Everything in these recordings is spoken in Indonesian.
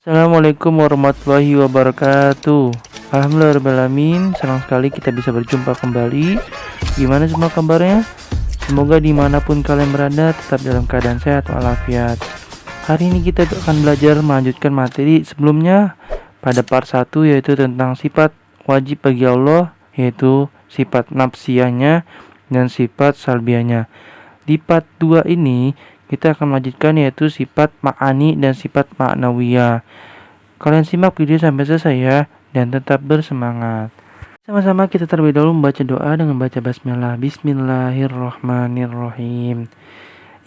Assalamualaikum warahmatullahi wabarakatuh. Alhamdulillahirrahmanirrahim. Senang sekali kita bisa berjumpa kembali. Gimana semua kabarnya? Semoga dimanapun kalian berada tetap dalam keadaan sehat walafiat. Hari ini kita akan belajar melanjutkan materi sebelumnya pada part 1, yaitu tentang sifat wajib bagi Allah, yaitu sifat nafsiyahnya dan sifat salbiahnya. Di part 2 ini kita akan melanjutkan yaitu sifat ma'ani dan sifat ma'nawiyah. Kalian simak video sampai selesai ya, dan tetap bersemangat. Sama-sama kita terlebih dahulu membaca doa dengan baca basmalah. Bismillahirrahmanirrahim.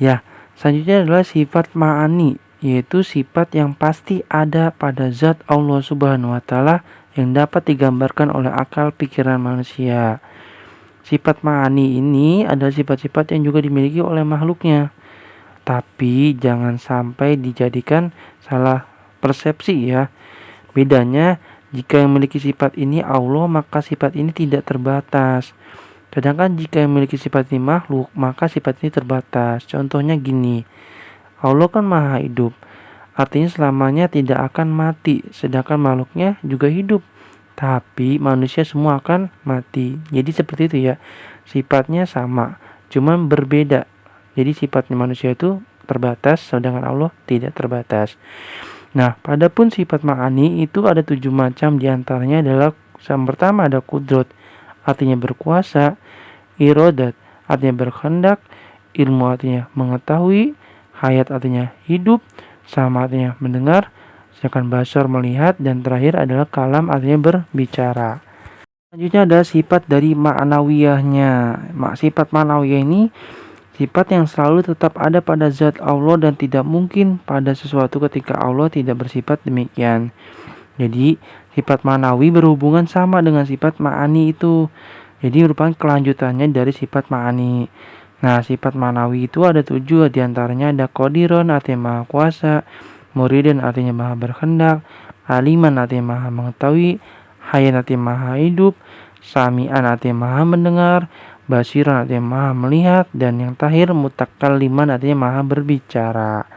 Ya, selanjutnya adalah sifat ma'ani, yaitu sifat yang pasti ada pada zat Allah Subhanahu wa taala yang dapat digambarkan oleh akal pikiran manusia. Sifat ma'ani ini adalah sifat-sifat yang juga dimiliki oleh makhluknya. Tapi jangan sampai dijadikan salah persepsi ya. Bedanya, jika yang memiliki sifat ini Allah, maka sifat ini tidak terbatas. Sedangkan jika yang memiliki sifat ini makhluk, maka sifat ini terbatas. Contohnya gini, Allah kan maha hidup, artinya selamanya tidak akan mati. Sedangkan makhluknya juga hidup, tapi manusia semua akan mati. Jadi seperti itu ya, sifatnya sama, cuman berbeda. Jadi sifatnya manusia itu terbatas, sedangkan Allah tidak terbatas. Nah, padahal sifat ma'ani itu ada 7 macam, diantaranya adalah yang pertama ada kudrat, artinya berkuasa, irodat, artinya berkehendak, ilmu artinya mengetahui, hayat artinya hidup, sama artinya mendengar, sedangkan basar melihat, dan terakhir adalah kalam artinya berbicara. Selanjutnya ada sifat dari ma'nawiyahnya. Sifat ma'nawiyah ini sifat yang selalu tetap ada pada zat Allah dan tidak mungkin pada sesuatu ketika Allah tidak bersifat demikian. Jadi sifat ma'nawi berhubungan sama dengan sifat ma'ani itu. Jadi merupakan kelanjutannya dari sifat ma'ani. Nah, sifat ma'nawi itu ada 7, diantaranya ada qadiron artinya maha kuasa, muridan artinya maha berkehendak, aliman artinya maha mengetahui, hayyan artinya maha hidup, sami'an artinya maha mendengar, basiran artinya maha melihat, dan yang terakhir mutakalliman artinya maha berbicara.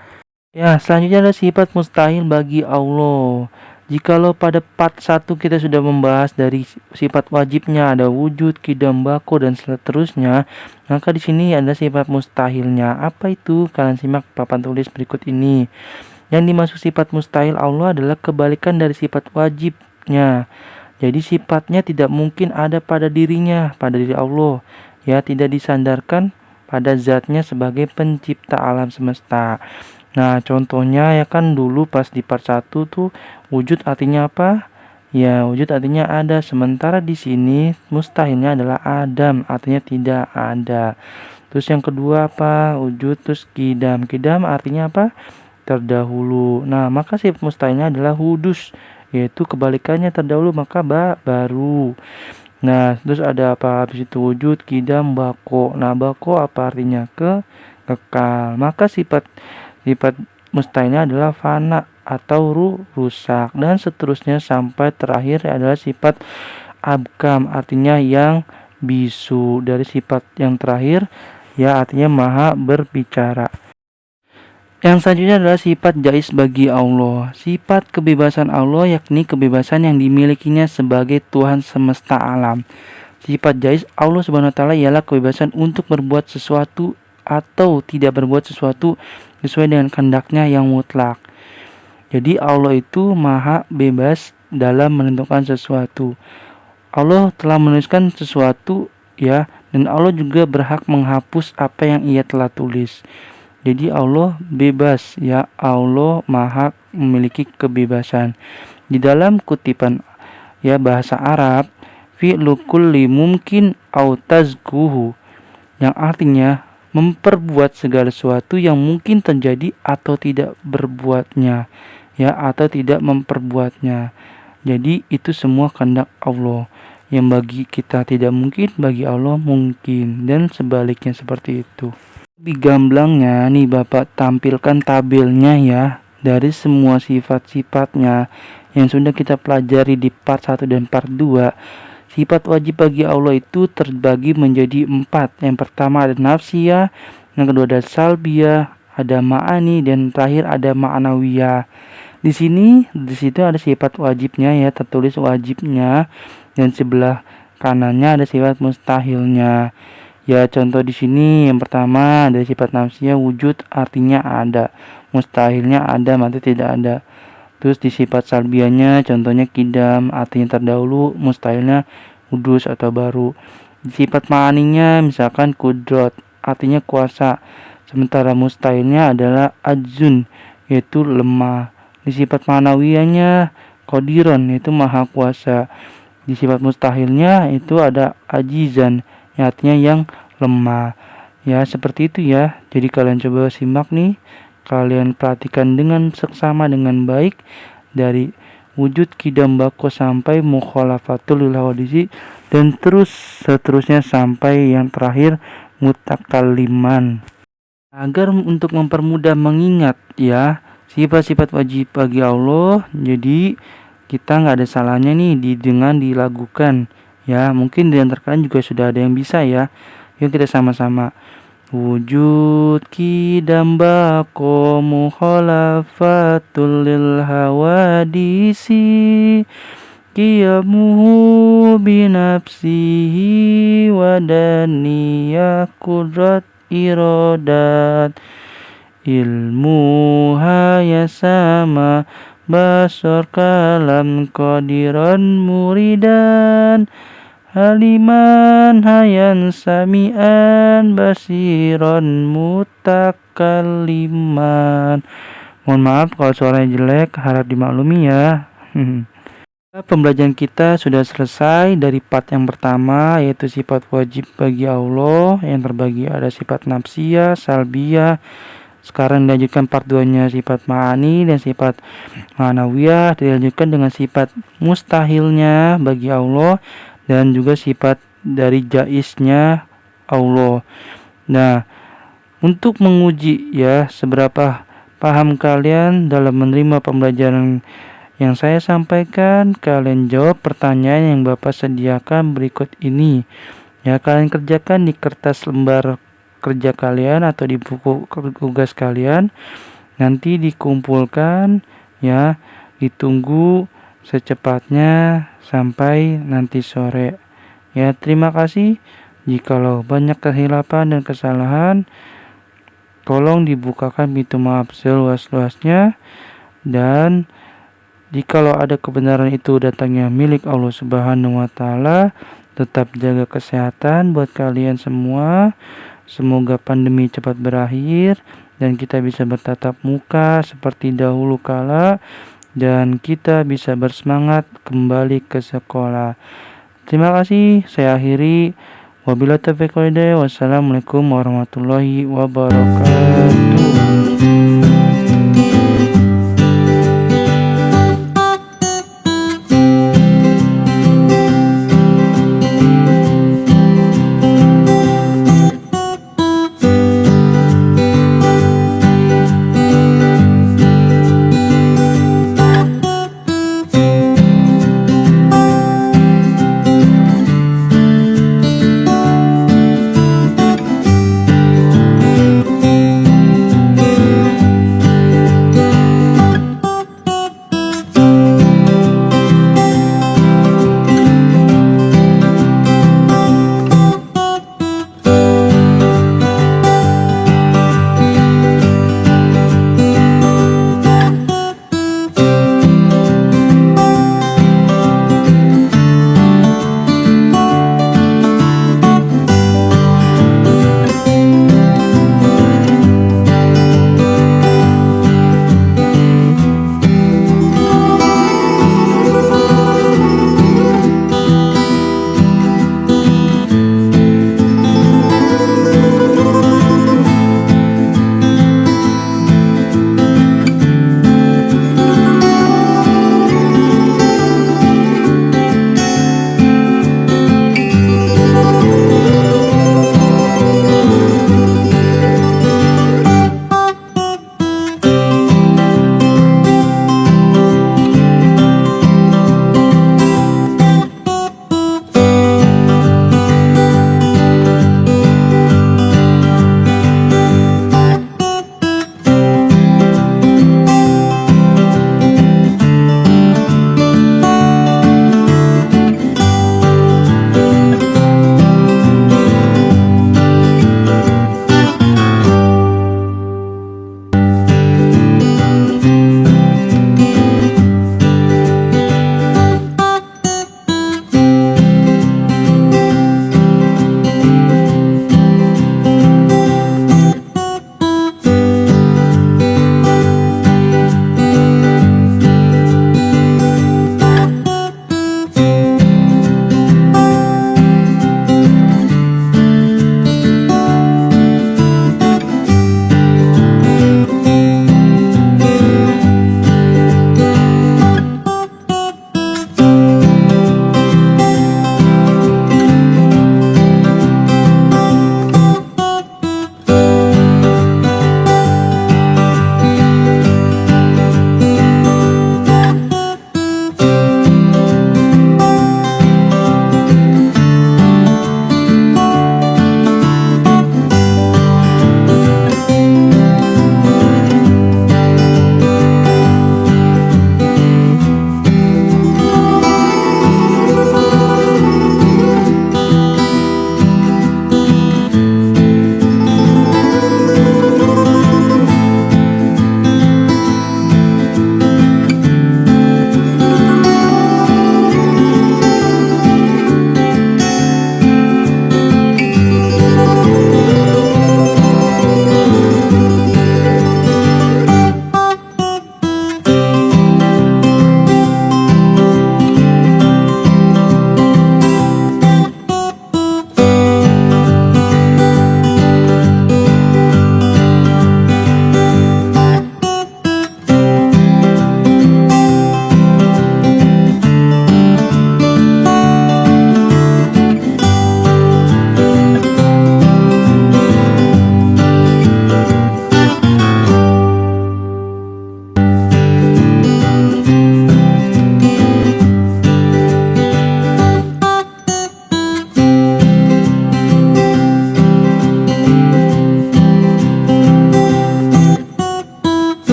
Ya, selanjutnya ada sifat mustahil bagi Allah. Jikalau pada part 1 kita sudah membahas dari sifat wajibnya ada wujud, qidam, baqo, dan seterusnya, maka di sini ada sifat mustahilnya. Apa itu? Kalian simak papan tulis berikut ini. Yang dimaksud sifat mustahil Allah adalah kebalikan dari sifat wajibnya. Jadi sifatnya tidak mungkin ada pada dirinya, pada diri Allah. Ya, tidak disandarkan pada zatnya sebagai pencipta alam semesta. Nah, contohnya ya kan dulu pas di part 1 tuh wujud artinya apa? Ya, wujud artinya ada. Sementara di sini mustahilnya adalah adam, artinya tidak ada. Terus yang kedua apa? Wujud, terus qidam. Qidam artinya apa? Terdahulu. Nah, maka sifat mustahilnya adalah hudus, yaitu kebalikannya terdahulu, maka baru. Nah, terus ada apa? Habis itu wujud, qidam, baqo. Nah, baqo apa artinya? Kekal. Maka sifat mustahilnya adalah fana atau rusak, dan seterusnya sampai terakhir adalah sifat abkam, artinya yang bisu. Dari sifat yang terakhir ya artinya maha berbicara. Yang selanjutnya adalah sifat jaiz bagi Allah. Sifat kebebasan Allah yakni kebebasan yang dimilikinya sebagai Tuhan semesta alam. Sifat jaiz Allah Subhanahu wa taala ialah kebebasan untuk berbuat sesuatu atau tidak berbuat sesuatu sesuai dengan kehendaknya yang mutlak. Jadi Allah itu maha bebas dalam menentukan sesuatu. Allah telah menuliskan sesuatu ya, dan Allah juga berhak menghapus apa yang Ia telah tulis. Jadi Allah bebas ya, Allah maha memiliki kebebasan. Di dalam kutipan ya bahasa Arab, fi'lu kulli mumkin au tazkuhu, yang artinya memperbuat segala sesuatu yang mungkin terjadi atau tidak berbuatnya ya, atau tidak memperbuatnya. Jadi itu semua kehendak Allah. Yang bagi kita tidak mungkin, bagi Allah mungkin, dan sebaliknya seperti itu. Lebih gamblangnya nih Bapak tampilkan tabelnya ya, dari semua sifat-sifatnya yang sudah kita pelajari di part 1 dan part 2. Sifat wajib bagi Allah itu terbagi menjadi 4. Yang pertama ada nafsiyah, yang kedua ada salbiyah, ada ma'ani, dan terakhir ada ma'nawiyah. Di situ ada sifat wajibnya ya, tertulis wajibnya, dan sebelah kanannya ada sifat mustahilnya. Ya, contoh di sini yang pertama ada sifat nafsiyah wujud, artinya ada. Mustahilnya ada, mati tidak ada. Terus di sifat salbianya contohnya kidam, artinya terdahulu, mustahilnya udus atau baru. Di sifat ma'aninya misalkan kudrot, artinya kuasa. Sementara mustahilnya adalah ajzun, yaitu lemah. Di sifat ma'nawiyahnya qadiron, yaitu maha kuasa. Di sifat mustahilnya itu ada ajizan, yang artinya yang lemah. Ya, seperti itu ya. Jadi kalian coba simak nih. Kalian perhatikan dengan seksama dengan baik dari wujud kidam bako sampai mukhalafatul lil hawadisi, dan terus seterusnya sampai yang terakhir mutakalliman. Agar untuk mempermudah mengingat ya sifat-sifat wajib bagi Allah, jadi kita nggak ada salahnya nih dengan dilakukan ya. Mungkin di antara kalian juga sudah ada yang bisa ya. Yuk kita sama-sama. Wujud kidam bako mukhalafatul lil hawadisi, qiyamuhu binafsihi wadaniyah kudrat irodat, ilmu haya sama basor kalam qadiran muridan, haliman hayan sami'an basiron mutakalliman. Mohon maaf kalau suaranya jelek, harap dimaklumi ya. Pembelajaran kita sudah selesai dari part yang pertama, yaitu sifat wajib bagi Allah yang terbagi ada sifat nafsiyah, salbiyah. Sekarang dilanjutkan part 2-nya sifat ma'ani dan sifat ma'nawiyah, dilanjutkan dengan sifat mustahilnya bagi Allah dan juga sifat dari jaiznya Allah. Nah, untuk menguji ya seberapa paham kalian dalam menerima pembelajaran yang saya sampaikan, kalian jawab pertanyaan yang Bapak sediakan berikut ini. Ya, kalian kerjakan di kertas lembar kerja kalian atau di buku tugas kalian. Nanti dikumpulkan ya, ditunggu secepatnya sampai nanti sore. Ya, terima kasih. Jikalau banyak kehilapan dan kesalahan, tolong dibukakan pintu maaf seluas-luasnya, dan jikalau ada kebenaran itu datangnya milik Allah Subhanahu wa taala, tetap jaga kesehatan buat kalian semua. Semoga pandemi cepat berakhir dan kita bisa bertatap muka seperti dahulu kala, dan kita bisa bersemangat kembali ke sekolah. Terima kasih, saya akhiri. Wabillahi taufiq wal hidayah. Wassalamualaikum warahmatullahi wabarakatuh.